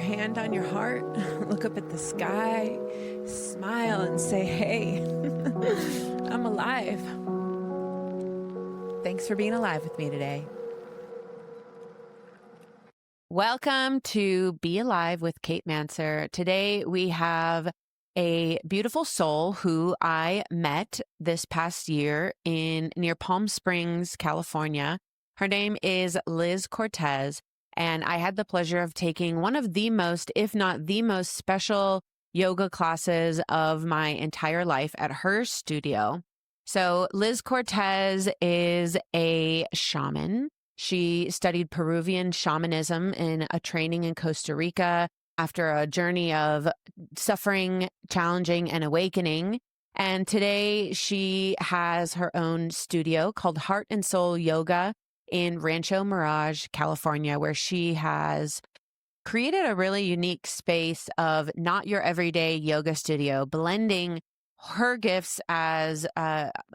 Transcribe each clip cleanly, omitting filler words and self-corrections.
your hand on your heart, look up at the sky, smile, and say, hey, I'm alive. Thanks for being alive with me today. Welcome to Be Alive with Kate Manser. Today we have a beautiful soul who I met this past year near Palm Springs, California. Her name is Liz Cortez, and I had the pleasure of taking one of the most, if not the most special yoga classes of my entire life at her studio. So Liz Cortez is a shaman. She studied Peruvian shamanism in a training in Costa Rica after a journey of suffering, challenging, and awakening. And today she has her own studio called Heart and Soul Yoga in Rancho Mirage, California, where she has created a really unique space of not your everyday yoga studio, blending her gifts as,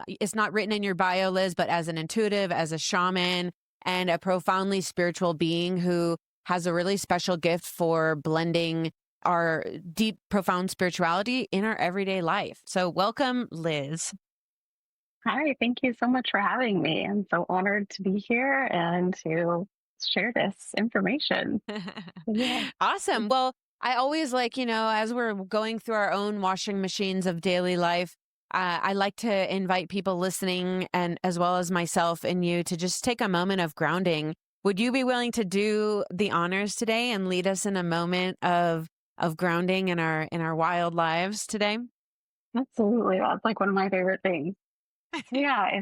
it's not written in your bio, Liz, but as an intuitive, as a shaman, and a profoundly spiritual being who has a really special gift for blending our deep, profound spirituality in our everyday life. So welcome, Liz. Hi, thank you so much for having me. I'm so honored to be here and to share this information. Yeah. Awesome. Well, I always like, as we're going through our own washing machines of daily life, I like to invite people listening and as well as myself and you to just take a moment of grounding. Would you be willing to do the honors today and lead us in a moment of grounding in our wild lives today? Absolutely. That's like one of my favorite things. Yeah,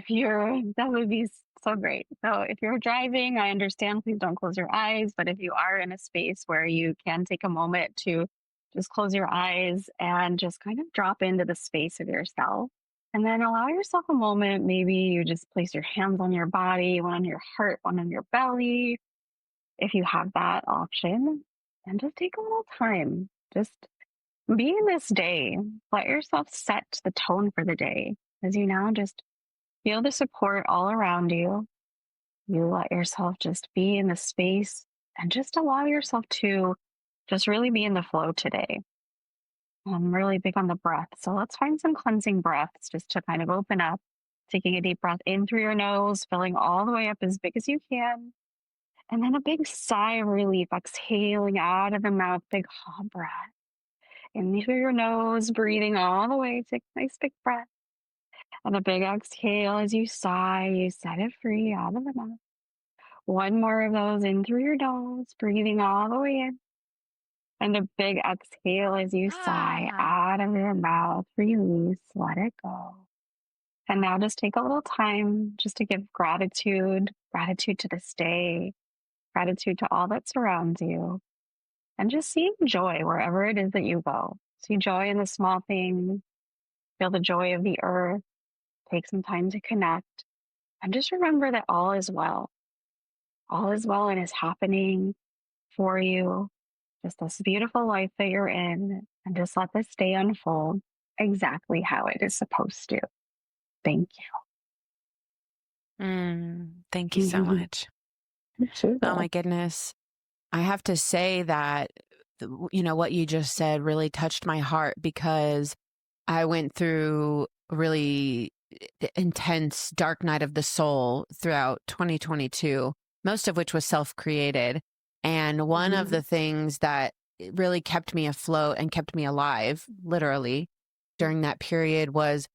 that would be so great. So if you're driving, I understand, please don't close your eyes. But if you are in a space where you can take a moment to just close your eyes and just kind of drop into the space of yourself. And then allow yourself a moment. Maybe you just place your hands on your body, one on your heart, one on your belly, if you have that option. And just take a little time. Just be in this day. Let yourself set the tone for the day as you now just feel the support all around you. You let yourself just be in the space and just allow yourself to just really be in the flow today. I'm really big on the breath. So let's find some cleansing breaths just to kind of open up, taking a deep breath in through your nose, filling all the way up as big as you can. And then a big sigh of relief, exhaling out of the mouth, big breath. In through your nose, breathing all the way. Take a nice big breath. And a big exhale as you sigh, you set it free out of the mouth. One more of those in through your nose, breathing all the way in. And a big exhale as you sigh out of your mouth, release, let it go. And now just take a little time just to give gratitude to this day, gratitude to all that surrounds you, and just seeing joy wherever it is that you go. See joy in the small things, feel the joy of the earth. Take some time to connect and just remember that all is well. All is well and is happening for you. Just this beautiful life that you're in, and just let this day unfold exactly how it is supposed to. Thank Thank you so you. much. Sure. Oh my goodness. I have to say that, what you just said really touched my heart because I went through really intense dark night of the soul throughout 2022, most of which was self-created. And one of the things that really kept me afloat and kept me alive, literally, during that period was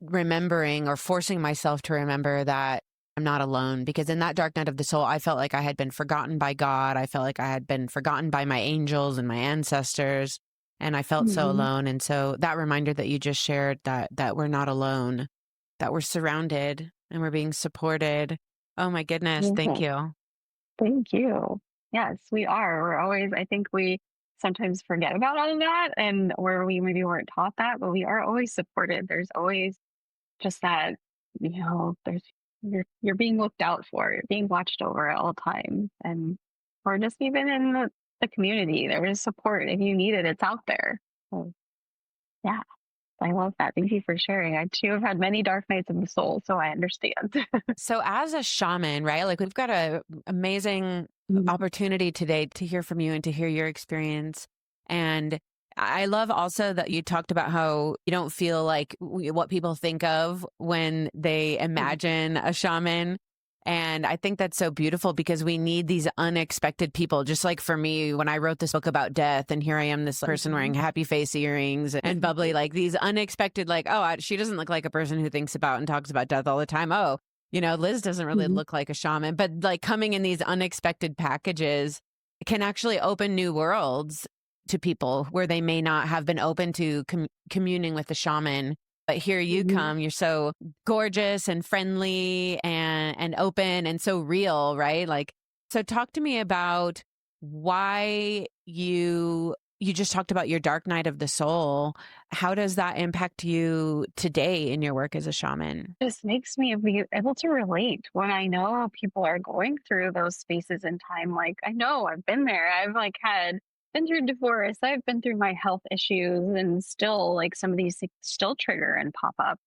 remembering or forcing myself to remember that I'm not alone. Because in that dark night of the soul, I felt like I had been forgotten by God. I felt like I had been forgotten by my angels and my ancestors. And I felt so alone. And so that reminder that you just shared that we're not alone, that we're surrounded and we're being supported. Oh my goodness. Thank you. Thank you. Yes, we are. I think we sometimes forget about all of that and where we maybe weren't taught that, but we are always supported. There's always just that, there's you're being looked out for, you're being watched over at all times. And or just even in the community, there is support. If you need it, it's out there. So yeah, I love that. Thank you for sharing. I too have had many dark nights of the soul, so I understand. So as a shaman, right? Like we've got a amazing Mhm. opportunity today to hear from you and to hear your experience. And I love also that you talked about how you don't feel like what people think of when they Mhm. imagine a shaman. And I think that's so beautiful because we need these unexpected people. Just like for me, when I wrote this book about death, and here I am, this person wearing Mhm. happy face earrings and bubbly, like these unexpected, like, oh, she doesn't look like a person who thinks about and talks about death all the time. Oh, Liz doesn't really Mhm. look like a shaman, but like coming in these unexpected packages can actually open new worlds to people where they may not have been open to communing with the shaman. But here you Mhm. come, you're so gorgeous and friendly and open and so real, right? Like, so talk to me about why you just talked about your dark night of the soul. How does that impact you today in your work as a shaman? Just makes me be able to relate when I know people are going through those spaces in time. Like, I know I've been there. I've like been through divorce. I've been through my health issues, and still like some of these things still trigger and pop up.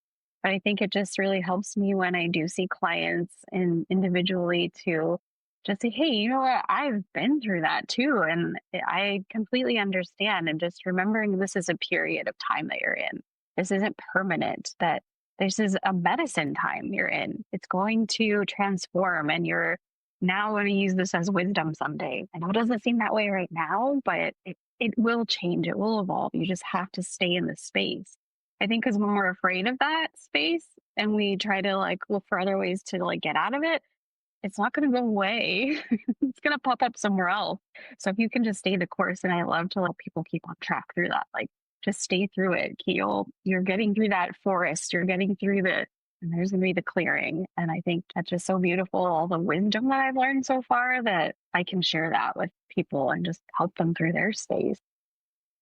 But I think it just really helps me when I do see clients and individually to just say, hey, you know what? I've been through that too. And I completely understand. And just remembering this is a period of time that you're in. This isn't permanent, that this is a medicine time you're in. It's going to transform, and you're now going to use this as wisdom someday. I know it doesn't seem that way right now, but it will change. It will evolve. You just have to stay in the space. I think because when we're afraid of that space and we try to like look for other ways to like get out of it, it's not going to go away. It's going to pop up somewhere else. So if you can just stay the course, and I love to let people keep on track through that, like just stay through it. You're getting through that forest. You're getting through and there's going to be the clearing. And I think that's just so beautiful. All the wisdom that I've learned so far, that I can share that with people and just help them through their space.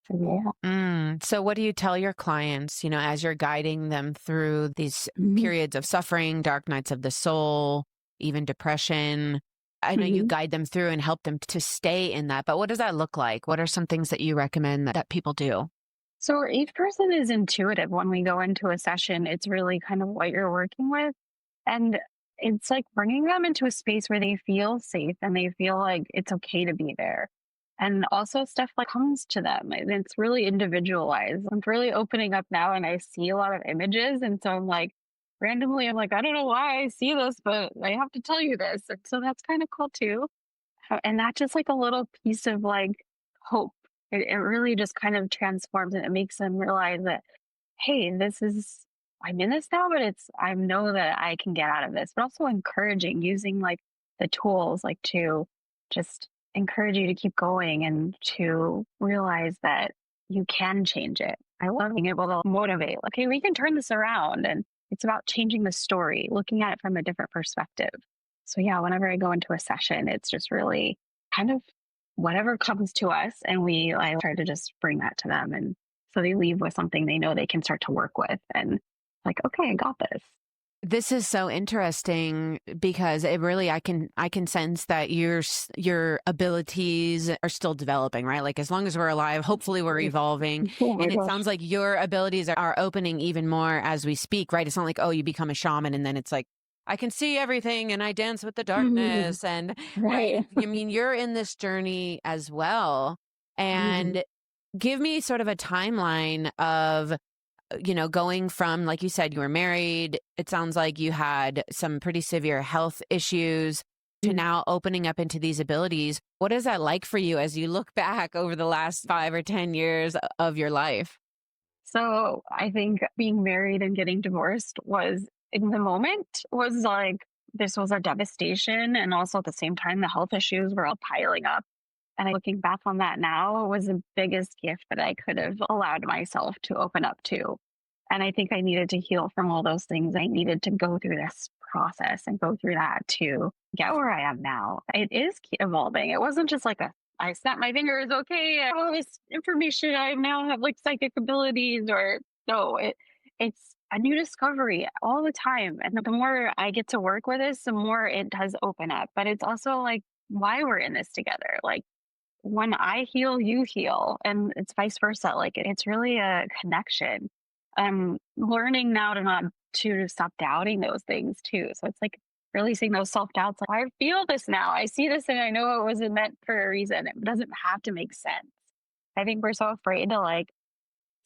So yeah. So what do you tell your clients, as you're guiding them through these Mhm. periods of suffering, dark nights of the soul, even depression? I know you Mhm. guide them through and help them to stay in that, but what does that look like? What are some things that you recommend that people do? So each person is intuitive when we go into a session. It's really kind of what you're working with. And it's like bringing them into a space where they feel safe and they feel like it's okay to be there. And also stuff like comes to them. And it's really individualized. I'm really opening up now, and I see a lot of images. And so I'm like, randomly, I'm like, I don't know why I see this, but I have to tell you this. And so that's kind of cool too. And that's just like a little piece of like hope. It really just kind of transforms, and it makes them realize that, hey, I'm in this now, but I know that I can get out of this. But also encouraging, using like the tools, like to just encourage you to keep going and to realize that you can change it. I love being able to motivate, like, hey, we can turn this around. And it's about changing the story, looking at it from a different perspective. So yeah, whenever I go into a session, it's just really kind of whatever comes to us, and I try to just bring that to them, and so they leave with something they know they can start to work with, and like, okay, I got this. This is so interesting because it really I can sense that your abilities are still developing, right? Like as long as we're alive, hopefully we're Right. evolving. Oh my And it gosh. sounds like your abilities are opening even more as we speak, right? It's not like, oh, you become a shaman and then it's like I can see everything and I dance with the Mhm. darkness and right. Right. I mean, you're in this journey as well. Mhm. And give me sort of a timeline of going from, like you said, you were married. It sounds like you had some pretty severe health issues to Mhm. now opening up into these abilities. What is that like for you as you look back over the last 5 or 10 years of your life? So I think being married and getting divorced was, in the moment, was like, this was a devastation, and also at the same time the health issues were all piling up. And looking back on that now, it was the biggest gift that I could have allowed myself to open up to. And I think I needed to heal from all those things. I needed to go through this process and go through that to get where I am now. It is evolving. It wasn't just like I snapped my fingers, okay, I have all this information. I now have like psychic abilities, or no, it's a new discovery all the time. And the more I get to work with this, the more it does open up. But it's also like why we're in this together. Like when I heal, you heal, and it's vice versa. Like it's really a connection. I'm learning now to not to stop doubting those things too. So it's like releasing those self doubts. Like, I feel this now. I see this and I know it wasn't meant for a reason. It doesn't have to make sense. I think we're so afraid to like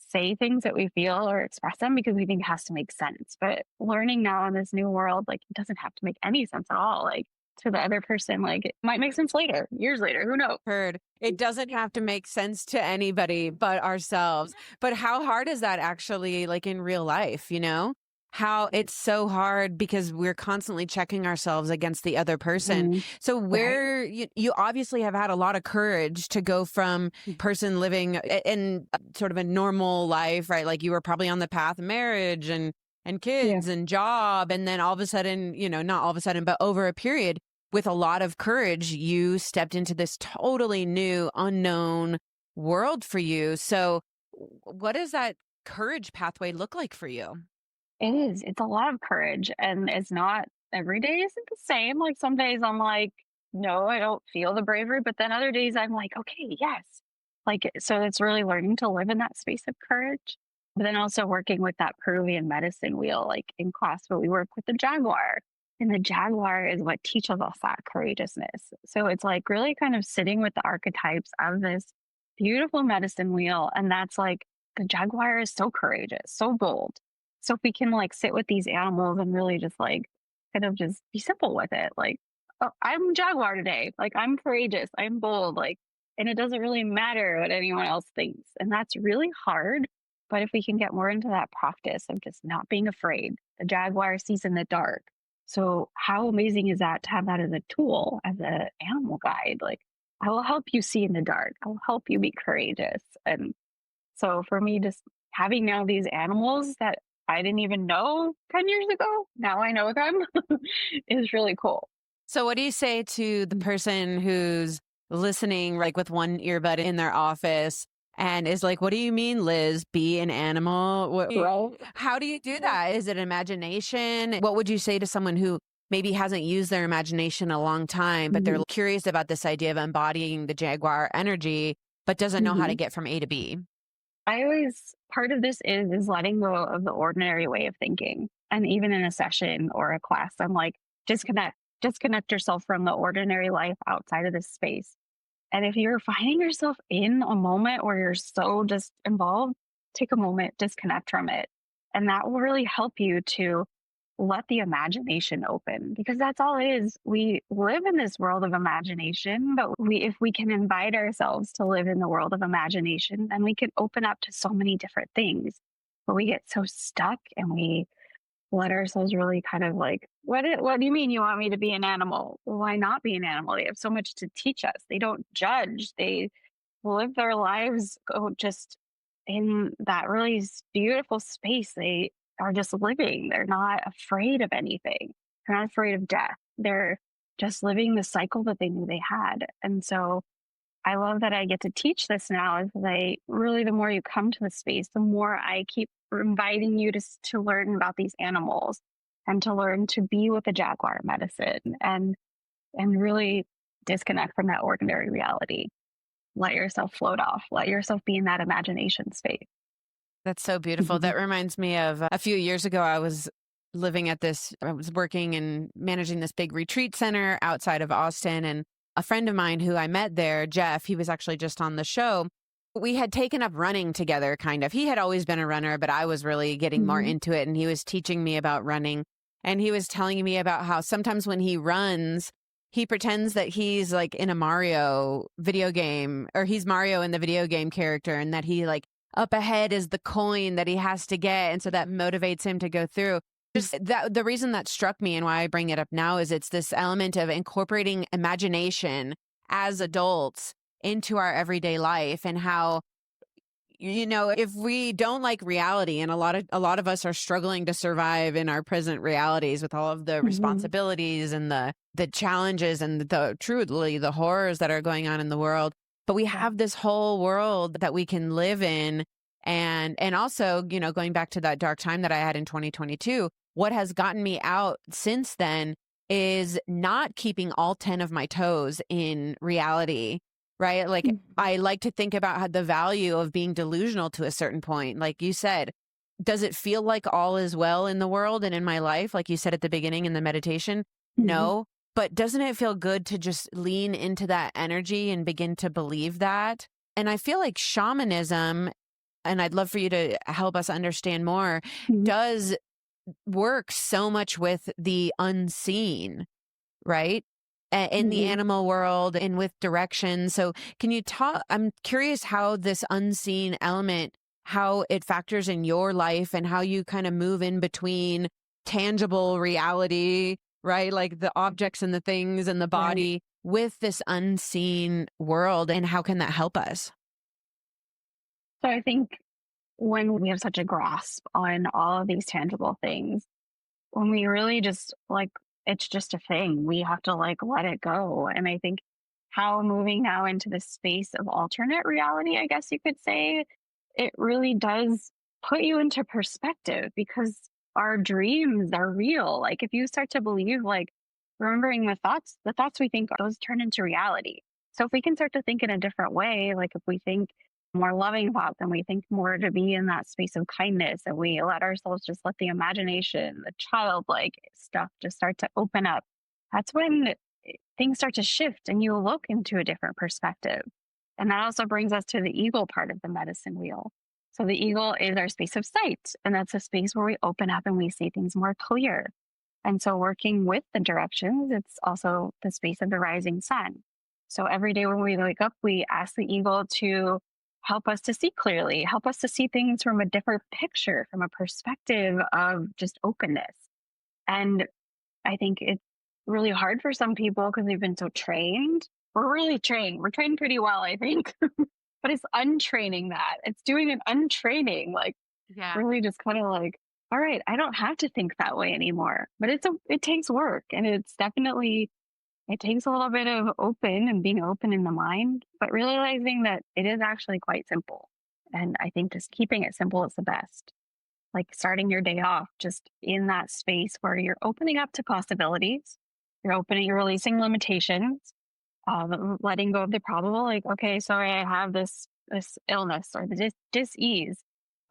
say things that we feel or express them because we think it has to make sense. But learning now in this new world, like it doesn't have to make any sense at all. Like to the other person, like it might make sense later, years later, who knows? Heard. It doesn't have to make sense to anybody but ourselves. But how hard is that actually, like in real life, you know? How it's so hard because we're constantly checking ourselves against the other person. Mhm. So Right. where you obviously have had a lot of courage to go from person living in sort of a normal life, right? Like you were probably on the path of marriage and Yeah. kids and job, and then all of a sudden, not all of a sudden, but over a period with a lot of courage, you stepped into this totally new, unknown world for you. So, what does that courage pathway look like for you? It is. It's a lot of courage. And it's not every day isn't the same. Like some days I'm like, no, I don't feel the bravery. But then other days I'm like, okay, yes. Like, so it's really learning to live in that space of courage. But then also working with that Peruvian medicine wheel, like in class, but we work with the jaguar. And the jaguar is what teaches us that courageousness. So it's like really kind of sitting with the archetypes of this beautiful medicine wheel. And that's like the jaguar is so courageous, so bold. So if we can like sit with these animals and really just like kind of just be simple with it, like, oh, I'm jaguar today. Like I'm courageous, I'm bold, like, and it doesn't really matter what anyone else thinks. And that's really hard. But if we can get more into that practice of just not being afraid, the jaguar sees in the dark. So how amazing is that to have that as a tool, as an animal guide? Like I will help you see in the dark. I will help you be courageous. And so for me, just having now these animals that I didn't even know 10 years ago, now I know them is really cool. So, what do you say to the person who's listening, like with one earbud in their office, and is like, "What do you mean, Liz? Be an animal? Right. How do you do that? Is it imagination? What would you say to someone who maybe hasn't used their imagination a long time, but they're Hmm. curious about this idea of embodying the jaguar energy, but doesn't know how to Hmm. get from A to B? I always, part of this is letting go of the ordinary way of thinking. And even in a session or a class, I'm like, disconnect yourself from the ordinary life outside of this space. And if you're finding yourself in a moment where you're so just involved, take a moment, disconnect from it. And that will really help you to let the imagination open because that's all it is. We live in this world of imagination, but if we can invite ourselves to live in the world of imagination, then we can open up to so many different things. But we get so stuck and we let ourselves really kind of like, what do you mean you want me to be an animal? Well, why not be an animal? They have so much to teach us. They don't judge. They live their lives just in that really beautiful space. They are just living. They're not afraid of anything. They're not afraid of death. They're just living the cycle that they knew they had. And so I love that I get to teach this now. Is they really, the more you come to the space, the more I keep inviting you to learn about these animals and to learn to be with the jaguar medicine and really disconnect from that ordinary reality. Let yourself float off. Let yourself be in that imagination space. That's so beautiful. Mhm. That reminds me of a few years ago, I was working and managing this big retreat center outside of Austin. And a friend of mine who I met there, Jeff, he was actually just on the show. We had taken up running together, kind of. He had always been a runner, but I was really getting more Mhm. into it. And he was teaching me about running. And he was telling me about how sometimes when he runs, he pretends that he's like in a Mario video game, or he's Mario in the video game character, and that he like up ahead is the coin that he has to get. And so that motivates him to go through. Just that the reason that struck me and why I bring it up now is it's this element of incorporating imagination as adults into our everyday life, and how, if we don't like reality, and a lot of us are struggling to survive in our present realities with all of the Mhm. responsibilities and the challenges and the truly the horrors that are going on in the world, but we Yeah. have this whole world that we can live in. And also, going back to that dark time that I had in 2022, what has gotten me out since then is not keeping all 10 of my toes in reality, right? Like, Mhm. I like to think about how the value of being delusional to a certain point. Like you said, does it feel like all is well in the world and in my life? Like you said at the beginning in the meditation, Mhm. know, but doesn't it feel good to just lean into that energy and begin to believe that? And I feel like shamanism, and I'd love for you to help us understand more, Mhm. does work so much with the unseen, right? In the Mhm. animal world and with direction. So, can you talk? I'm curious how this unseen element, how it factors in your life and how you kind of move in between tangible reality, right? Like the objects and the things and the Right. body with this unseen world. And how can that help us? So I think when we have such a grasp on all of these tangible things, when we really just like it's just a thing, we have to like let it go. And I think how moving now into the space of alternate reality, I guess you could say, it really does put you into perspective because our dreams are real. Like if you start to believe, like remembering the thoughts we think, those turn into reality. So if we can start to think in a different way, like if we think more loving thoughts and we think more to be in that space of kindness and we let ourselves just let the imagination, the childlike stuff just start to open up, that's when things start to shift and you look into a different perspective. And that also brings us to the eagle part of the medicine wheel. So the eagle is our space of sight, and that's a space where we open up and we see things more clear. And so, working with the directions, it's also the space of the rising sun. So, every day when we wake up, we ask the eagle to help us to see clearly, help us to see things from a different picture, from a perspective of just openness. And I think it's really hard for some people because they've been so trained. We're really trained. We're trained pretty well, I think. But it's untraining that. It's doing an untraining, like Yeah. really just kind of like, all right, I don't have to think that way anymore. But it takes work and it's definitely it takes a little bit of open and being open in the mind, but realizing that it is actually quite simple. And I think just keeping it simple is the best. Like starting your day off just in that space where you're opening up to possibilities, you're releasing limitations, letting go of the probable. Like, okay, sorry, I have this illness or the dis-ease.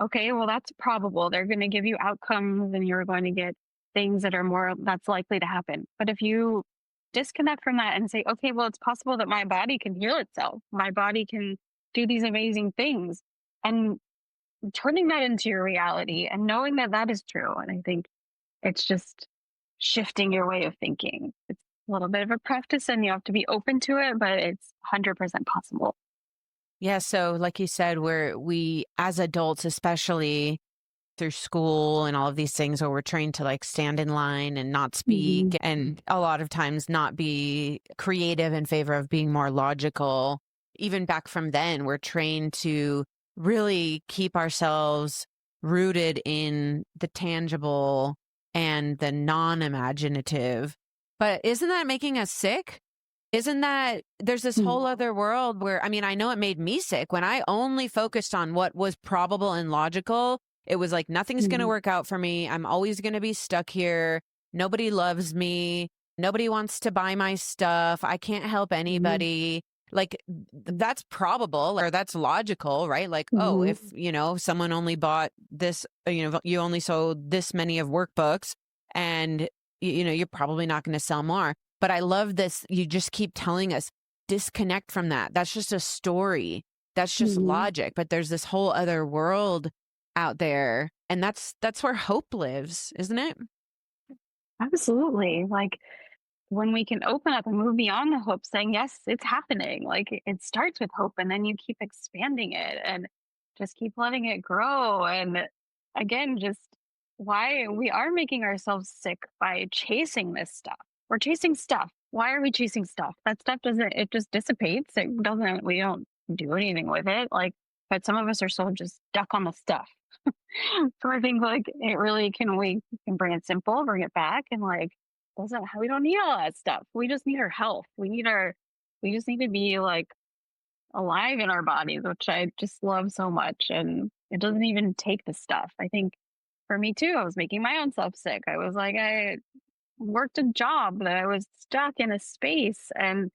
Okay, well, that's probable. They're going to give you outcomes, and you're going to get things that are more that's likely to happen. But if you disconnect from that and say, okay, well, it's possible that my body can heal itself. My body can do these amazing things, and turning that into your reality and knowing that that is true. And I think it's just shifting your way of thinking. It's a little bit of a practice and you have to be open to it, but it's 100% possible. Yeah. So, like you said, we, as adults, especially through school and all of these things where we're trained to like stand in line and not speak Hmm. and a lot of times not be creative in favor of being more logical. Even back from then, we're trained to really keep ourselves rooted in the tangible and the non-imaginative. But isn't that making us sick? Isn't that there's this whole other world where I mean, I know it made me sick when I only focused on what was probable and logical. It was like nothing's going to Hmm. work out for me. I'm always going to be stuck here. Nobody loves me. Nobody wants to buy my stuff. I can't help Hmm. anybody. Like that's probable or that's logical, right? Like, oh, Hmm. if, someone only bought this, you only sold this many of workbooks and you're probably not going to sell more. But I love this. You just keep telling us disconnect from that. That's just a story. That's just Hmm. logic. But there's this whole other world out there. And that's where hope lives, isn't it? Absolutely. Like when we can open up and move beyond the hope, saying, yes, it's happening. Like it starts with hope and then you keep expanding it and just keep letting it grow. And again, just why we are making ourselves sick by chasing this stuff. We're chasing stuff. Why are we chasing stuff? That stuff doesn't, it just dissipates. We don't do anything with it. Like, but some of us are so just stuck on the stuff. So I think like it really we can bring it simple, bring it back, and like doesn't we don't need all that stuff. We just need our health. We just need to be like alive in our bodies, which I just love so much. And it doesn't even take the stuff. I think for me too, I was making my own self sick. I was like I worked a job that I was stuck in a space and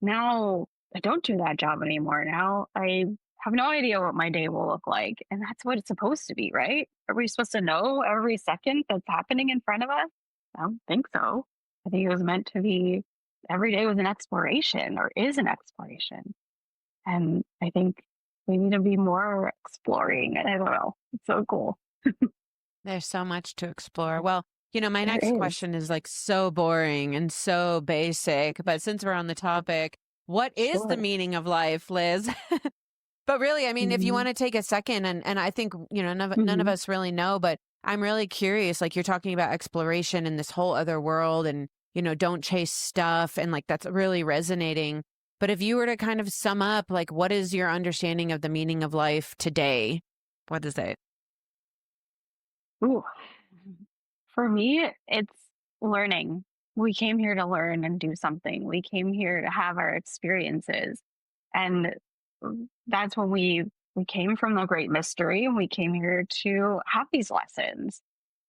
now I don't do that job anymore. Now I have no idea what my day will look like. And that's what it's supposed to be, right? Are we supposed to know every second that's happening in front of us? I don't think so. I think it was meant to be every day was an exploration or is an exploration. And I think we need to be more exploring. I don't know. It's so cool. There's so much to explore. Well, my There next is. question is like so boring and so basic, but since we're on the topic, what is the Sure. meaning of life, Liz? But really, I mean, if you Hmm. want to take a second and I think, none of Hmm. us really know, but I'm really curious. Like you're talking about exploration and this whole other world and, don't chase stuff. And like that's really resonating. But if you were to kind of sum up, like, what is your understanding of the meaning of life today? What is it? Ooh. For me, it's learning. We came here to learn and do something. We came here to have our experiences. And that's when we came from the great mystery and we came here to have these lessons.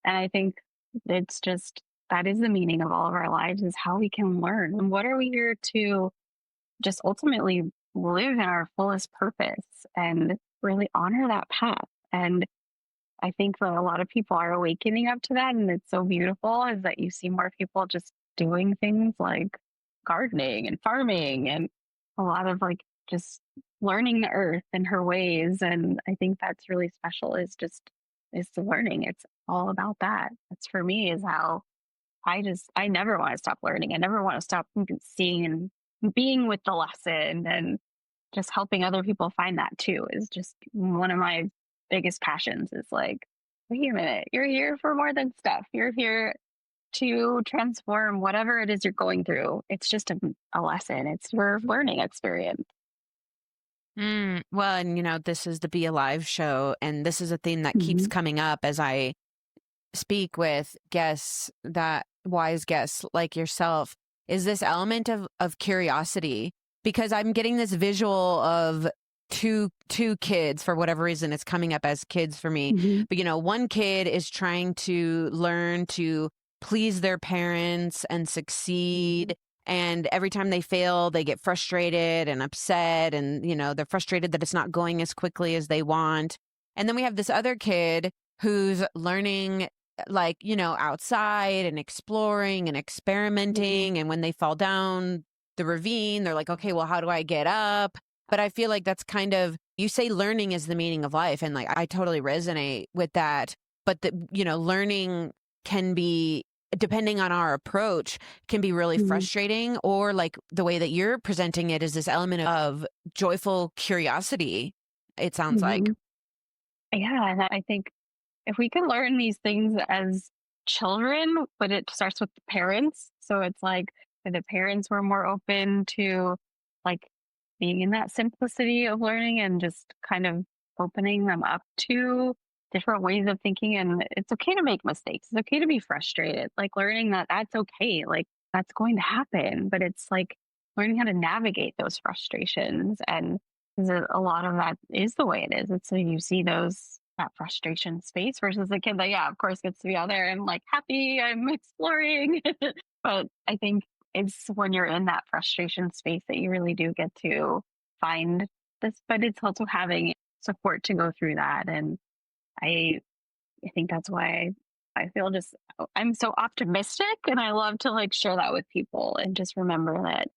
And I think it's just that is the meaning of all of our lives is how we can learn. And what are we here to just ultimately live in our fullest purpose and really honor that path. And I think that a lot of people are awakening up to that, and it's so beautiful is that you see more people just doing things like gardening and farming and a lot of like just learning the earth and her ways. And I think that's really special is the learning. It's all about that. That's for me is how I never want to stop learning. I never want to stop seeing and being with the lesson and just helping other people find that too is just one of my biggest passions is like, wait a minute, you're here for more than stuff. You're here to transform whatever it is you're going through. It's just a lesson. It's your learning experience. Well, and this is the Be Alive show, and this is a theme that keeps Hmm. coming up as I speak with guests, that wise guests like yourself, is this element of curiosity, because I'm getting this visual of two kids. For whatever reason it's coming up as kids for me, Hmm. but one kid is trying to learn to please their parents and Hmm. succeed, and every time they fail they get frustrated and upset, and they're frustrated that it's not going as quickly as they want. And then we have this other kid who's learning, like, outside and exploring and Hmm. experimenting. And when they fall down the ravine, they're like, okay, well, how do I get up? But I feel like that's kind of, you say learning is the meaning of life. And like, I totally resonate with that. But learning can be, depending on our approach, can be really Hmm. frustrating. Or like the way that you're presenting it is this element of joyful curiosity, it sounds like. Hmm. Yeah. And I think if we can learn these things as children, but it starts with the parents. So it's like if the parents were more open to like being in that simplicity of learning and just kind of opening them up to different ways of thinking. And it's okay to make mistakes. It's okay to be frustrated. Like learning that that's okay. Like that's going to happen. But it's like learning how to navigate those frustrations and 'cause a lot of that is the way it is. It's so you see those that frustration space versus the kid that, yeah, of course, gets to be out there and like happy, I'm exploring. But I think it's when you're in that frustration space that you really do get to find this. But it's also having support to go through that. And I I think that's why I feel just I'm so optimistic and I love to like share that with people and just remember that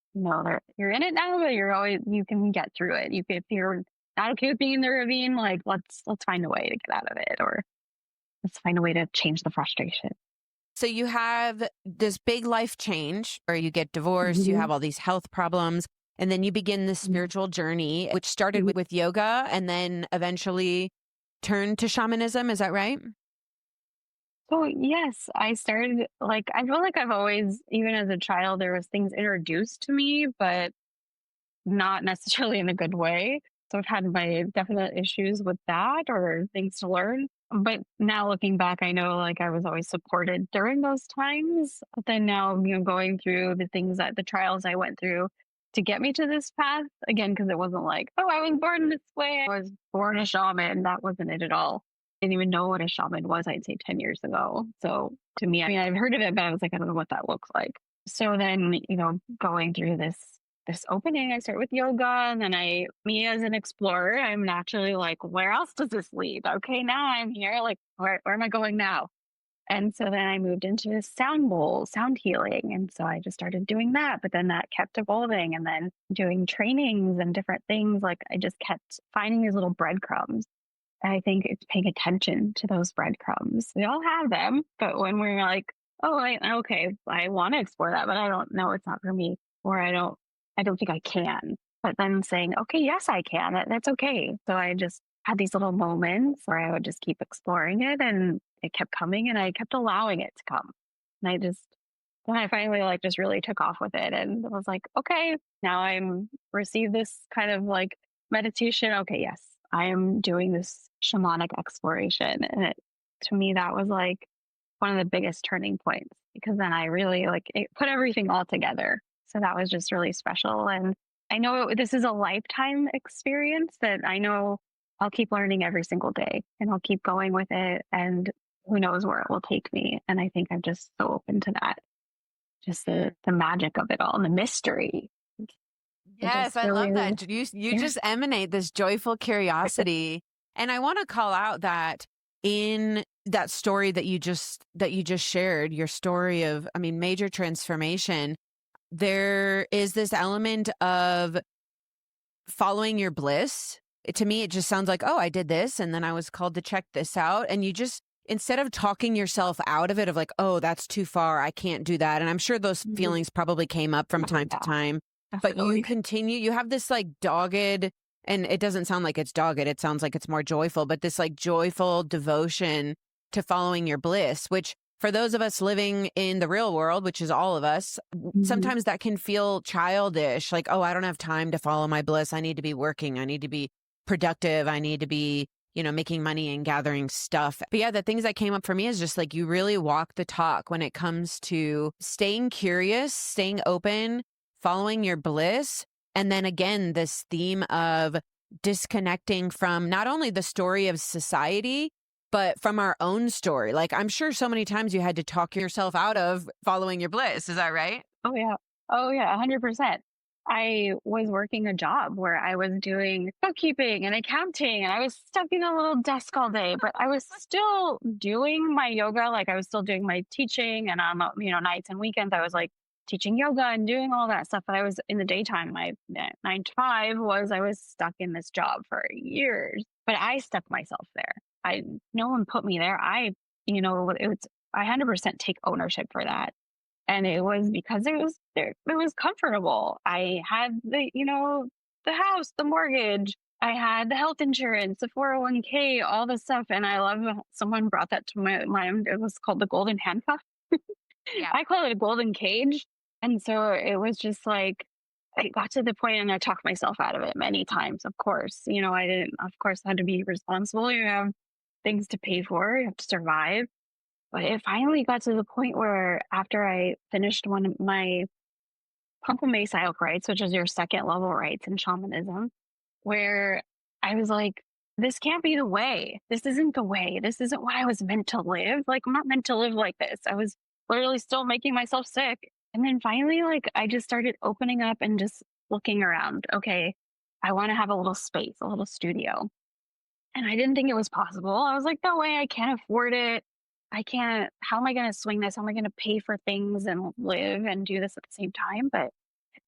you're in it now, but you can get through it. You can, if you're not okay with being in the ravine, like let's find a way to get out of it or let's find a way to change the frustration. So you have this big life change, or you get divorced, you Hmm. have all these health problems, and then you begin this spiritual journey, which started Hmm. with yoga and then eventually turned to shamanism. Is that right? So yes, I started like I feel like I've always, even as a child, there was things introduced to me, but not necessarily in a good way. So I've had my definite issues with that or things to learn. But now looking back, I know like I was always supported during those times. But then now, going through the things that the trials I went through to get me to this path again, because it wasn't like, oh, I was born this way. I was born a shaman. That wasn't it at all. Didn't even know what a shaman was, I'd say 10 years ago. So to me, I mean, I've heard of it, but I was like, I don't know what that looks like. So then, going through this opening, I start with yoga, and then me as an explorer, I'm naturally like, where else does this lead? Okay, now I'm here. Like, where am I going now? And so then I moved into sound bowl, sound healing. And so I just started doing that. But then that kept evolving and then doing trainings and different things. Like I just kept finding these little breadcrumbs. And I think it's paying attention to those breadcrumbs. We all have them. But when we're like, oh, okay, I want to explore that, but I don't know, it's not for me. Or I don't think I can. But then saying, okay, yes, I can. That's okay. So I just had these little moments where I would just keep exploring it and it kept coming and I kept allowing it to come. And when I finally like just really took off with it and was like, okay, now I'm receive this kind of like meditation. Okay, yes, I am doing this shamanic exploration. And to me, that was like one of the biggest turning points because then I really like it put everything all together. So that was just really special. And I know this is a lifetime experience that I know I'll keep learning every single day and I'll keep going with it. And who knows where it will take me. And I think I'm just so open to that. Just the magic of it all and the mystery. It Yes, just I love really, that. You yeah. just emanate this joyful curiosity. And I want to call out that in that story that you just shared, your story of, I mean, major transformation, there is this element of following your bliss. To me, it just sounds like, oh, I did this and then I was called to check this out. And you just, instead of talking yourself out of it, of like, oh, that's too far, I can't do that. And I'm sure those Mhm. feelings probably came up from Oh, time to yeah, time, but you definitely. continue, you have this like dogged, and it doesn't sound like it's dogged, it sounds like it's more joyful, but this like joyful devotion to following your bliss, which for those of us living in the real world, which is all of us, Mhm. sometimes that can feel childish. Like, oh, I don't have time to follow my bliss. I need to be working. I need to be productive. I need to be, making money and gathering stuff. But yeah, the things that came up for me is just like you really walk the talk when it comes to staying curious, staying open, following your bliss. And then again, this theme of disconnecting from not only the story of society, but from our own story. Like, I'm sure so many times you had to talk yourself out of following your bliss. Is that right? Oh, yeah. Oh, yeah, 100%. I was working a job where I was doing bookkeeping and accounting, and I was stuck in a little desk all day, but I was still doing my yoga. Like, I was still doing my teaching, and on, nights and weekends, I was like teaching yoga and doing all that stuff. But I was in the daytime, my 9 to 5 I was stuck in this job for years, but I stuck myself there. No one put me there. It was, I 100% take ownership for that. And it was because it was there, it was comfortable. I had the house, the mortgage, I had the health insurance, the 401k, all the stuff. And I love someone brought that to my mind. It was called the golden handcuff. Yeah. I call it a golden cage. And so it was just like I got to the point and I talked myself out of it many times, of course. I didn't, of course, I had to be responsible. You have things to pay for, you have to survive. But it finally got to the point where after I finished one of my Pumple Silk rites, which is your second level rites in shamanism, where I was like, this can't be the way. This isn't the way. This isn't what I was meant to live. Like, I'm not meant to live like this. I was literally still making myself sick. And then finally, like, I just started opening up and just looking around. Okay, I want to have a little space, a little studio. And I didn't think it was possible. I was like, no way, I can't afford it. I can't, how am I going to swing this? How am I going to pay for things and live and do this at the same time? But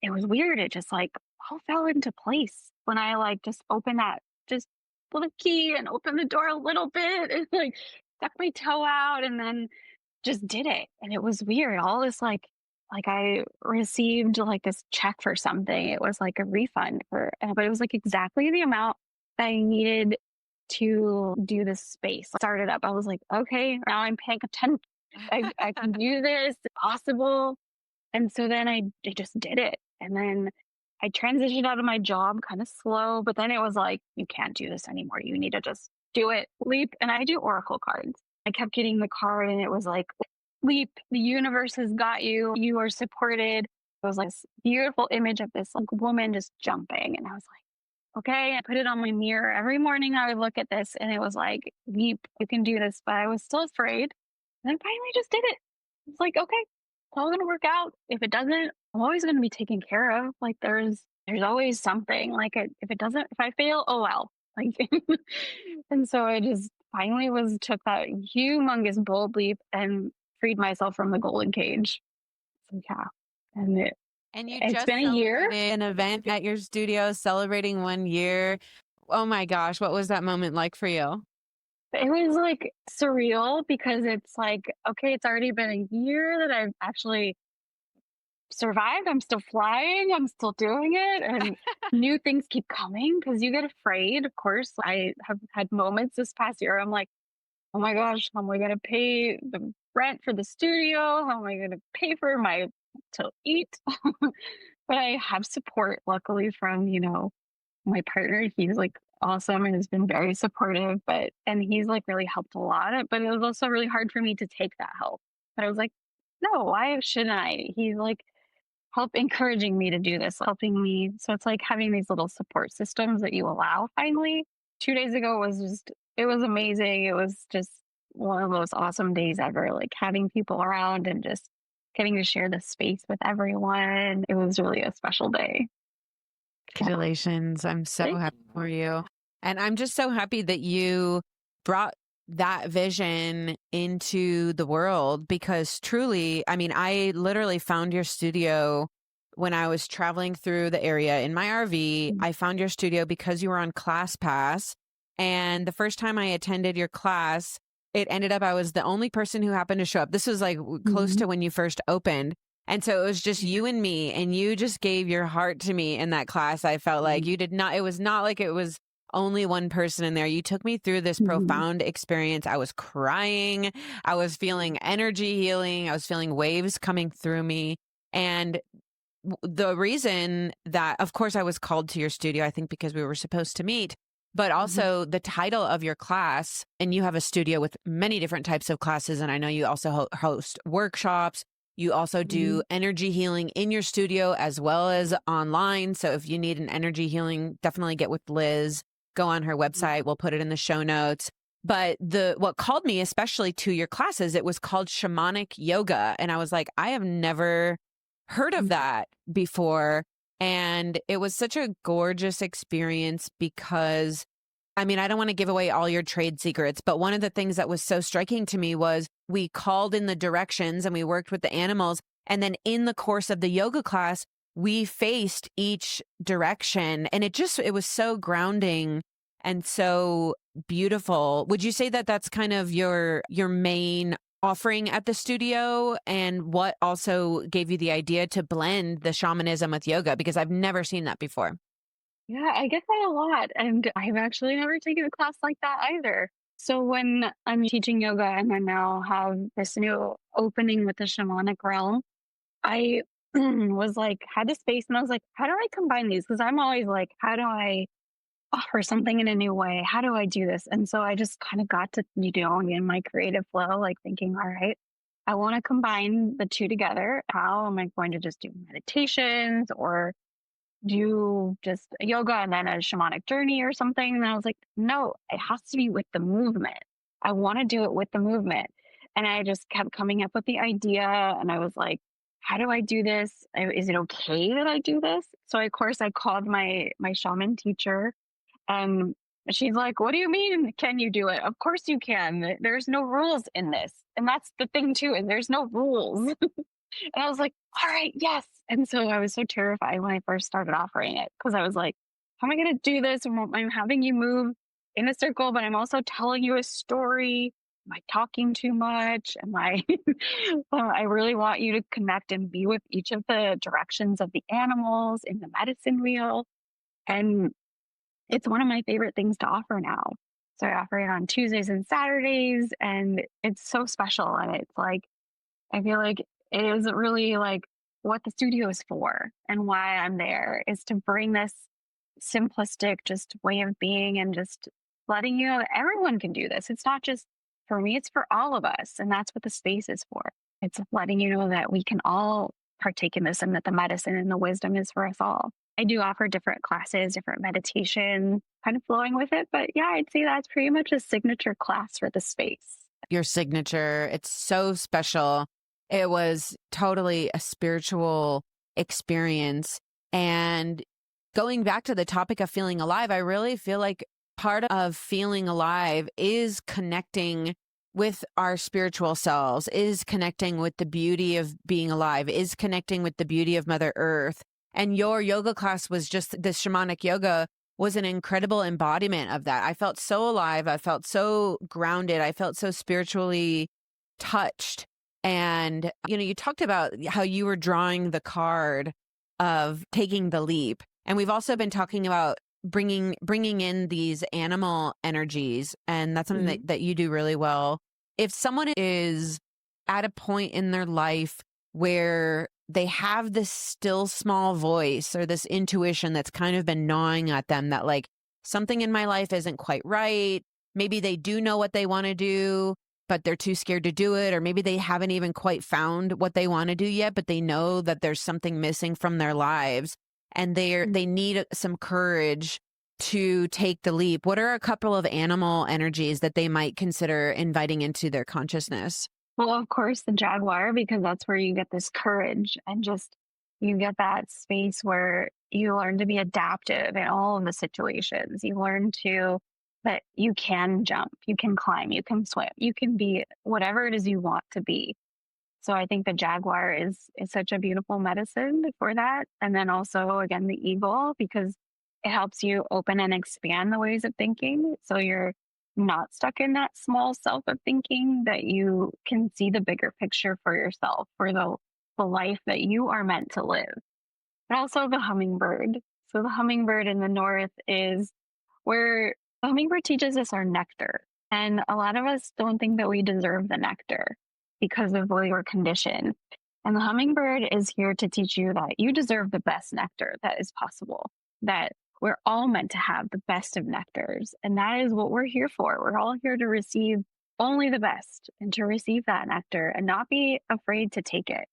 it was weird. It just like all fell into place when I like just opened that, just pull the key and open the door a little bit and like stuck my toe out and then just did it. And it was weird. All this like I received like this check for something. It was like a refund for, but it was like exactly the amount that I needed to do this space. I started up. I was like, okay, now I'm paying attention. I can do this, it's possible. And so then I just did it. And then I transitioned out of my job kind of slow, but then it was like, you can't do this anymore. You need to just do it, leap. And I do oracle cards. I kept getting the card and it was like, leap, the universe has got you. You are supported. It was like this beautiful image of this like woman just jumping. And I was like, okay, I put it on my mirror. Every morning I would look at this and it was like, leap, you can do this. But I was still afraid. And then finally just did it. It's like, okay, it's all gonna work out. If it doesn't, I'm always gonna be taken care of. Like there's always something. Like if it doesn't, if I fail, oh well. Like and so I just finally was took that humongous bold leap and freed myself from the golden cage. So yeah. And And you it's been just a year. celebrated an event at your studio celebrating 1 year. Oh my gosh, what was that moment like for you? It was like surreal because it's like, okay, it's already been a year that I've actually survived. I'm still flying. I'm still doing it. And new things keep coming because you get afraid. Of course, I have had moments this past year. I'm like, oh my gosh, how am I going to pay the rent for the studio? How am I going to pay for my to eat? But I have support, luckily, from, my partner. He's like awesome and has been very supportive, and he's like really helped a lot. But it was also really hard for me to take that help. But I was like, no, why shouldn't I? He's like help encouraging me to do this, helping me. So it's like having these little support systems that you allow finally. 2 days ago was just, it was amazing. It was just one of those awesome days ever, like having people around and just getting to share the space with everyone. It was really a special day. Yeah. Congratulations. I'm so Thank happy for you. And I'm just so happy that you brought that vision into the world because truly, I mean, I literally found your studio when I was traveling through the area in my RV. you. I found your studio because you were on ClassPass. And the first time I attended your class, it ended up I was the only person who happened to show up. This was like close Mhm. to when you first opened. And so it was just you and me, and you just gave your heart to me in that class. I felt like Mhm. you did not, it was not like it was only one person in there. You took me through this Mhm. profound experience. I was crying. I was feeling energy healing. I was feeling waves coming through me. And the reason that, of course, I was called to your studio, I think because we were supposed to meet, but Mhm. also the title of your class, and you have a studio with many different types of classes. And I know you also host workshops. You also do Mhm. energy healing in your studio as well as online. So if you need an energy healing, definitely get with Liz. Go on her Mhm. website. We'll put it in the show notes. But what called me especially to your classes, it was called shamanic yoga. And I was like, I have never heard of Mhm. that before. And it was such a gorgeous experience because, I mean, I don't want to give away all your trade secrets, but one of the things that was so striking to me was we called in the directions and we worked with the animals. And then in the course of the yoga class, we faced each direction. And it was so grounding and so beautiful. Would you say that that's kind of your main offering at the studio, and what also gave you the idea to blend the shamanism with yoga? Because I've never seen that before. Yeah, I get that a lot. And I've actually never taken a class like that either. So when I'm teaching yoga and I now have this new opening with the shamanic realm, I was like, had a space and I was like, how do I combine these? Because I'm always like, how do I offer something in a new way? How do I do this? And so I just kind of got to be doing in my creative flow, like thinking, all right, I want to combine the two together. How am I going to just do meditations or do just yoga and then a shamanic journey or something? And I was like, no, it has to be with the movement. I want to do it with the movement. And I just kept coming up with the idea. And I was like, how do I do this? Is it okay that I do this? So of course I called my shaman teacher, and she's like, what do you mean? Can you do it? Of course you can. There's no rules in this. And that's the thing too, is there's no rules. And I was like, all right, yes. And so I was so terrified when I first started offering it because I was like, how am I going to do this? And I'm having you move in a circle, but I'm also telling you a story. Am I talking too much? Am I? I really want you to connect and be with each of the directions of the animals in the medicine wheel. And it's one of my favorite things to offer now. So I offer it on Tuesdays and Saturdays, and it's so special. And it's like, I feel like it is really like what the studio is for and why I'm there is to bring this simplistic just way of being and just letting you know that everyone can do this. It's not just for me, it's for all of us. And that's what the space is for. It's letting you know that we can all partake in this and that the medicine and the wisdom is for us all. I do offer different classes, different meditation, kind of flowing with it. But yeah, I'd say that's pretty much a signature class for the space. Your signature, it's so special. It was totally a spiritual experience. And going back to the topic of feeling alive, I really feel like part of feeling alive is connecting with our spiritual selves, is connecting with the beauty of being alive, is connecting with the beauty of Mother Earth. And your yoga class was just this shamanic yoga was an incredible embodiment of that. I felt so alive. I felt so grounded. I felt so spiritually touched. And, you talked about how you were drawing the card of taking the leap. And we've also been talking about bringing in these animal energies. And that's something Mhm. that you do really well. If someone is at a point in their life where they have this still small voice or this intuition that's kind of been gnawing at them that like something in my life isn't quite right. Maybe they do know what they want to do, but they're too scared to do it. Or maybe they haven't even quite found what they want to do yet, but they know that there's something missing from their lives and they need some courage to take the leap. What are a couple of animal energies that they might consider inviting into their consciousness? Well, of course, the jaguar, because that's where you get this courage and just you get that space where you learn to be adaptive in all of the situations. You learn to that you can jump, you can climb, you can swim, you can be whatever it is you want to be. So I think the jaguar is such a beautiful medicine for that. And then also again the eagle because it helps you open and expand the ways of thinking. So you're not stuck in that small self of thinking that you can see the bigger picture for yourself, for the life that you are meant to live. And also the hummingbird. So the hummingbird in the north is where the hummingbird teaches us our nectar. And a lot of us don't think that we deserve the nectar because of the way we're conditioned. And the hummingbird is here to teach you that you deserve the best nectar that is possible, that we're all meant to have the best of nectars. And that is what we're here for. We're all here to receive only the best and to receive that nectar and not be afraid to take it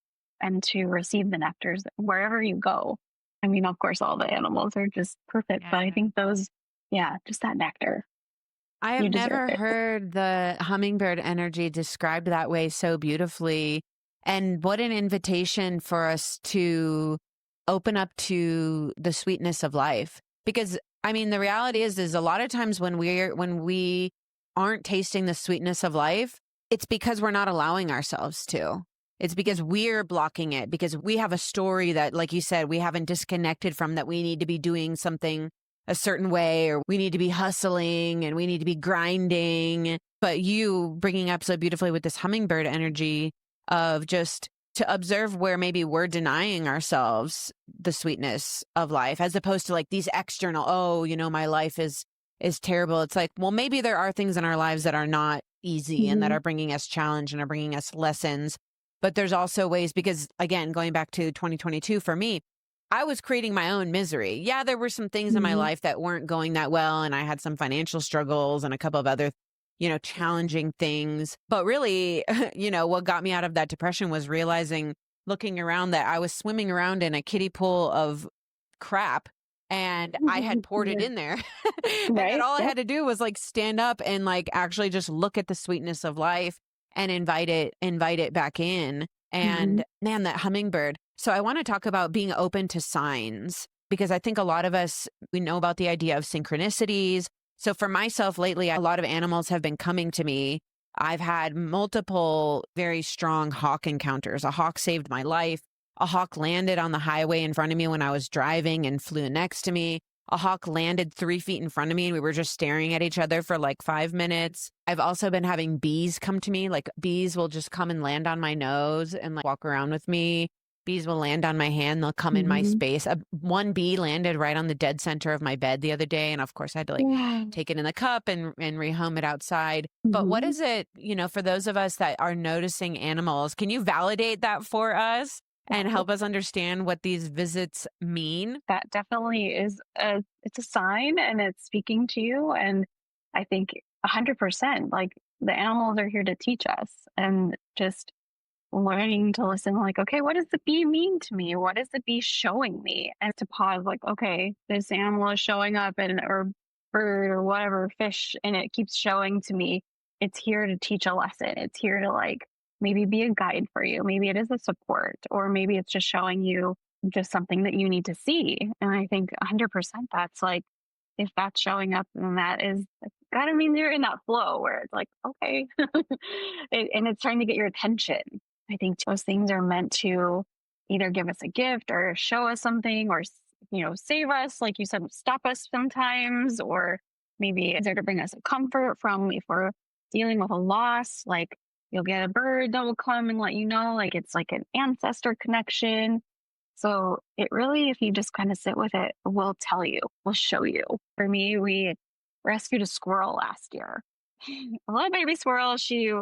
and to receive the nectars wherever you go. I mean, of course, all the animals are just perfect, but I Yeah. think those, yeah, just that nectar, I have you deserve never it. heard the hummingbird energy described that way so beautifully. And what an invitation for us to open up to the sweetness of life. Because I mean, the reality is a lot of times when we aren't tasting the sweetness of life, it's because we're not allowing ourselves to. It's because we're blocking it because we have a story that, like you said, we haven't disconnected from that we need to be doing something a certain way, or we need to be hustling and we need to be grinding. But you bringing up so beautifully with this hummingbird energy of just to observe where maybe we're denying ourselves the sweetness of life, as opposed to like these external, oh, my life is terrible. It's like, well, maybe there are things in our lives that are not easy and that Mhm. are bringing us challenge and are bringing us lessons. But there's also ways, because again, going back to 2022 for me, I was creating my own misery. Yeah, there were some things in my Mhm. life that weren't going that well, and I had some financial struggles and a couple of other, challenging things. But really, what got me out of that depression was realizing, looking around, that I was swimming around in a kiddie pool of crap and I had poured it Yeah. in there. And that Right? all I Yep. had to do was like stand up and like actually just look at the sweetness of life and invite it back in. Mhm. And man, that hummingbird. So I want to talk about being open to signs, because I think a lot of us, we know about the idea of synchronicities. So for myself lately, a lot of animals have been coming to me. I've had multiple very strong hawk encounters. A hawk saved my life. A hawk landed on the highway in front of me when I was driving and flew next to me. A hawk landed 3 feet in front of me and we were just staring at each other for like 5 minutes. I've also been having bees come to me. Like bees will just come and land on my nose and like walk around with me. Bees will land on my hand. They'll come in my Mhm. space. One bee landed right on the dead center of my bed the other day. And of course I had to like Yeah. take it in the cup and rehome it outside. But what Mhm. is it, for those of us that are noticing animals, can you validate that for us and Wow. help us understand what these visits mean? That definitely is it's a sign and it's speaking to you. And I think 100%, like the animals are here to teach us and just learning to listen like, okay, what does the bee mean to me? What is the bee showing me? And to pause like, okay, this animal is showing up and or bird or whatever fish and it keeps showing to me. It's here to teach a lesson. It's here to like maybe be a guide for you. Maybe it is a support or maybe it's just showing you just something that you need to see. And I think 100% that's like if that's showing up, then that is gotta mean you're in that flow where it's like, okay. And it's trying to get your attention. I think those things are meant to either give us a gift or show us something or, save us, like you said, stop us sometimes, or maybe it's there to bring us a comfort from if we're dealing with a loss. Like you'll get a bird that will come and let you know, like it's like an ancestor connection. So it really, if you just kind of sit with it, will tell you, will show you. For me, we rescued a squirrel last year. A little baby squirrel. She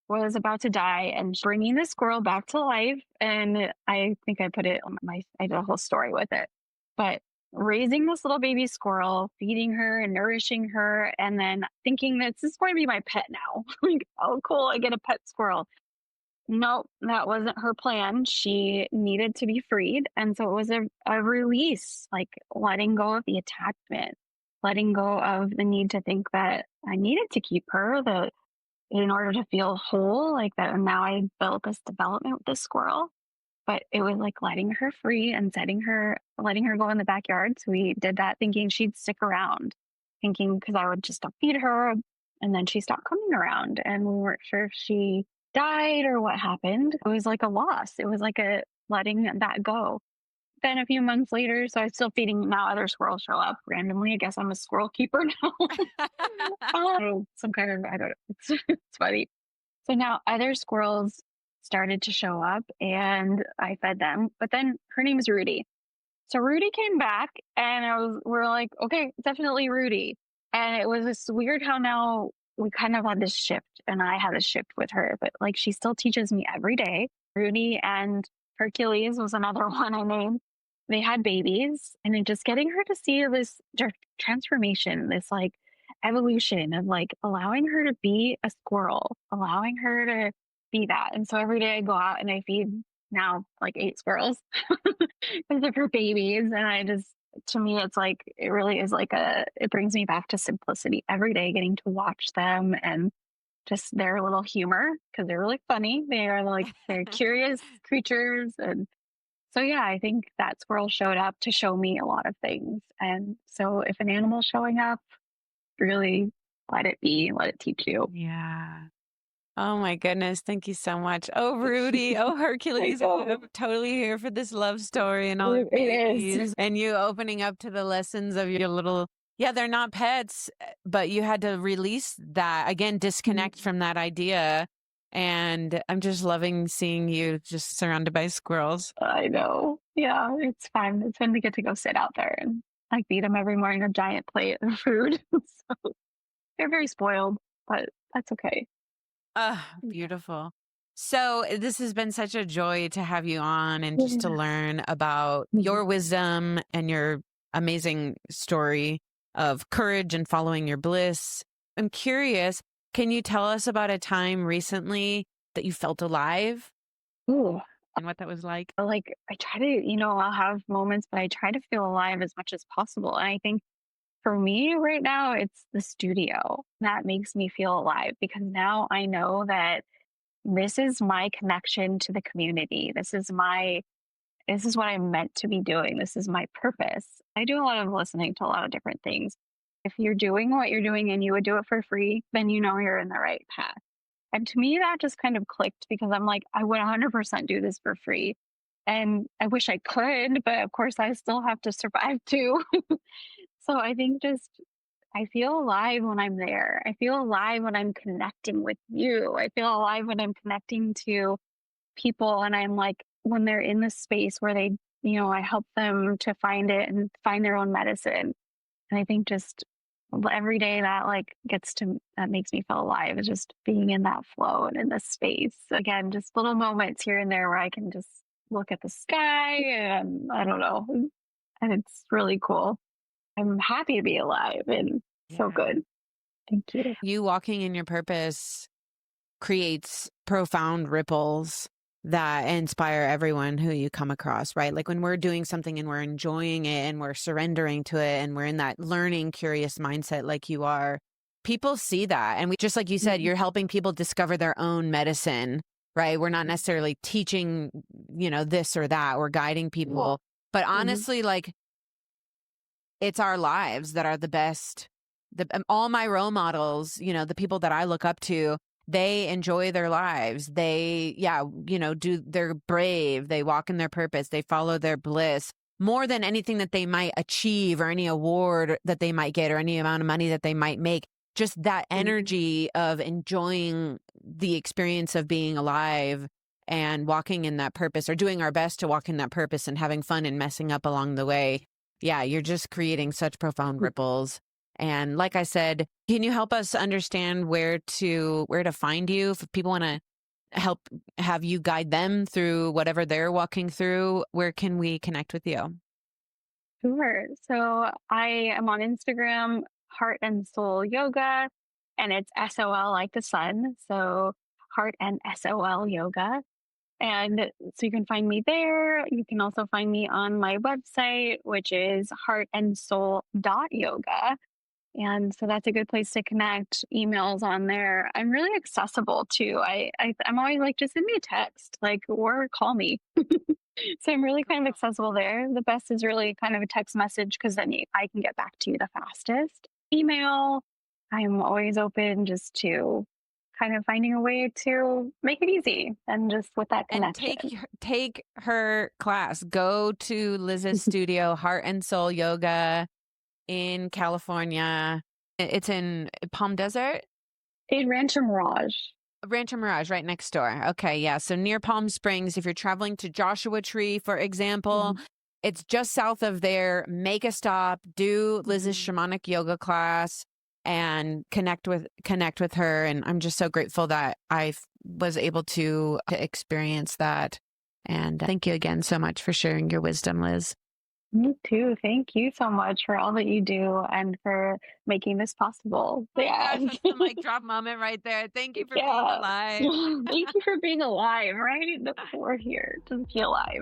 was about to die, and bringing the squirrel back to life. And I think I put it on I did a whole story with it. But raising this little baby squirrel, feeding her and nourishing her, and then thinking that this is going to be my pet now. Like, oh, cool, I get a pet squirrel. No, that wasn't her plan. She needed to be freed. And so it was a release, like letting go of the attachment, letting go of the need to think that I needed to keep her, that in order to feel whole, like that now I built this development with this squirrel. But it was like letting her free and letting her go in the backyard. So we did that thinking she'd stick around, thinking because I would just feed her, and then she stopped coming around. And we weren't sure if she died or what happened. It was like a loss. It was like a letting that go. Then a few months later, so I'm still feeding now, other squirrels show up randomly. I guess I'm a squirrel keeper now. Some kind of, I don't know. It's funny. So now other squirrels started to show up and I fed them. But then her name is Rudy. So Rudy came back and we're like, okay, definitely Rudy. And it was this weird how now we kind of had this shift and I had a shift with her, but like she still teaches me every day. Rudy and Hercules was another one I named. They had babies, and then just getting her to see this transformation, this like evolution of like allowing her to be a squirrel, allowing her to be that. And so every day I go out and I feed now like 8 squirrels because of her babies. And to me, it's like, it really is like it brings me back to simplicity every day, getting to watch them and just their little humor because they're really funny. They're curious creatures. And so, yeah, I think that squirrel showed up to show me a lot of things. And so if an animal's showing up, really let it be, let it teach you. Yeah. Oh my goodness. Thank you so much. Oh, Rudy. Oh, Hercules. I'm totally here for this love story and all the It is. babies and you opening up to the lessons of your little, yeah, they're not pets, but you had to release that again, disconnect from that idea. And I'm just loving seeing you just surrounded by squirrels. I know. Yeah, it's fun. It's fun to get to go sit out there and I feed them every morning a giant plate of food. So they're very spoiled, but that's okay. Ah, Yeah. beautiful. So this has been such a joy to have you on and just to learn about your wisdom and your amazing story of courage and following your bliss. I'm curious, can you tell us about a time recently that you felt alive Ooh, and what that was like? like I try to, I'll have moments, but I try to feel alive as much as possible. And I think for me right now, it's the studio that makes me feel alive because now I know that this is my connection to the community. This is what I'm meant to be doing. This is my purpose. I do a lot of listening to a lot of different things. If you're doing what you're doing and you would do it for free, then you know you're in the right path. And to me, that just kind of clicked because I'm like, I would 100% do this for free. And I wish I could, but of course, I still have to survive too. So I think I feel alive when I'm there. I feel alive when I'm connecting with you. I feel alive when I'm connecting to people and I'm like, when they're in this space where I help them to find it and find their own medicine. And I think just every day that makes me feel alive is just being in that flow and in this space. Again, just little moments here and there where I can just look at the sky and I don't know. And it's really cool. I'm happy to be alive and so good. Thank you. You walking in your purpose creates profound ripples that inspire everyone who you come across, right? Like when we're doing something and we're enjoying it and we're surrendering to it and we're in that learning, curious mindset like you are, people see that. And just like you said, you're helping people discover their own medicine, right? We're not necessarily teaching, this or that. We're guiding people. But honestly, like it's our lives that are the best. All my role models, you know, the people that I look up to, they enjoy their lives. They, they're brave. They walk in their purpose. They follow their bliss more than anything that they might achieve or any award that they might get or any amount of money that they might make. Just that energy of enjoying the experience of being alive and walking in that purpose, or doing our best to walk in that purpose and having fun and messing up along the way. Yeah, you're just creating such profound ripples. And like I said, can you help us understand where to find you if people want to have you guide them through whatever they're walking through? Where can we connect with you? Sure. So I am on Instagram, Heart and Soul Yoga, and it's SOL like the sun. So Heart and SOL Yoga. And so you can find me there. You can also find me on my website, which is heartandsoul.yoga. And so that's a good place to connect. Emails on there. I'm really accessible too. I'm always like, just send me a text, like, or call me. So I'm really kind of accessible there. The best is really kind of a text message because then I can get back to you the fastest. Email, I'm always open just to kind of finding a way to make it easy and just with that And connection. take her class. Go to Liz's studio, Heart and Soul Yoga in California. It's in Palm Desert. In Rancho Mirage. Rancho Mirage, right next door. Okay, yeah. So near Palm Springs, if you're traveling to Joshua Tree, for example, it's just south of there. Make a stop, do Liz's shamanic yoga class, and connect with her. And I'm just so grateful that I was able to experience that. And thank you again so much for sharing your wisdom, Liz. Me too. Thank you so much for all that you do and for making this possible. Oh my Yeah. gosh, that's the mic drop moment right there. Thank you for being Yeah. alive. Thank you for being alive, right? We're here to be alive.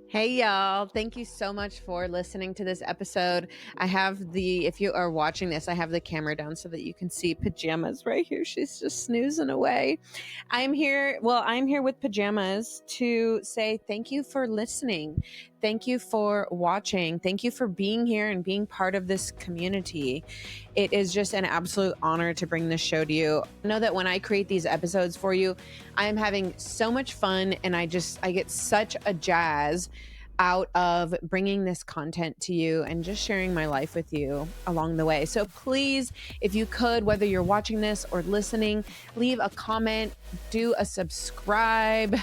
Hey, y'all. Thank you so much for listening to this episode. If you are watching this, I have the camera down so that you can see Pajamas right here. She's just snoozing away. I'm here with Pajamas to say thank you for listening. Thank you for watching. Thank you for being here and being part of this community. It is just an absolute honor to bring this show to you. Know that when I create these episodes for you, I am having so much fun and I get such a jazz out of bringing this content to you and just sharing my life with you along the way. So please, if you could, whether you're watching this or listening, leave a comment, do a subscribe,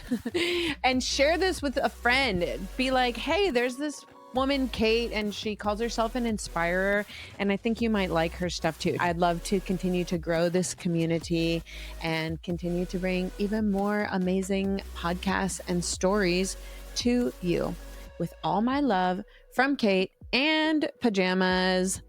and share this with a friend. Be like, hey, there's this woman, Kate, and she calls herself an inspirer, and I think you might like her stuff too. I'd love to continue to grow this community and continue to bring even more amazing podcasts and stories to you. With all my love from Kate and Pajamas.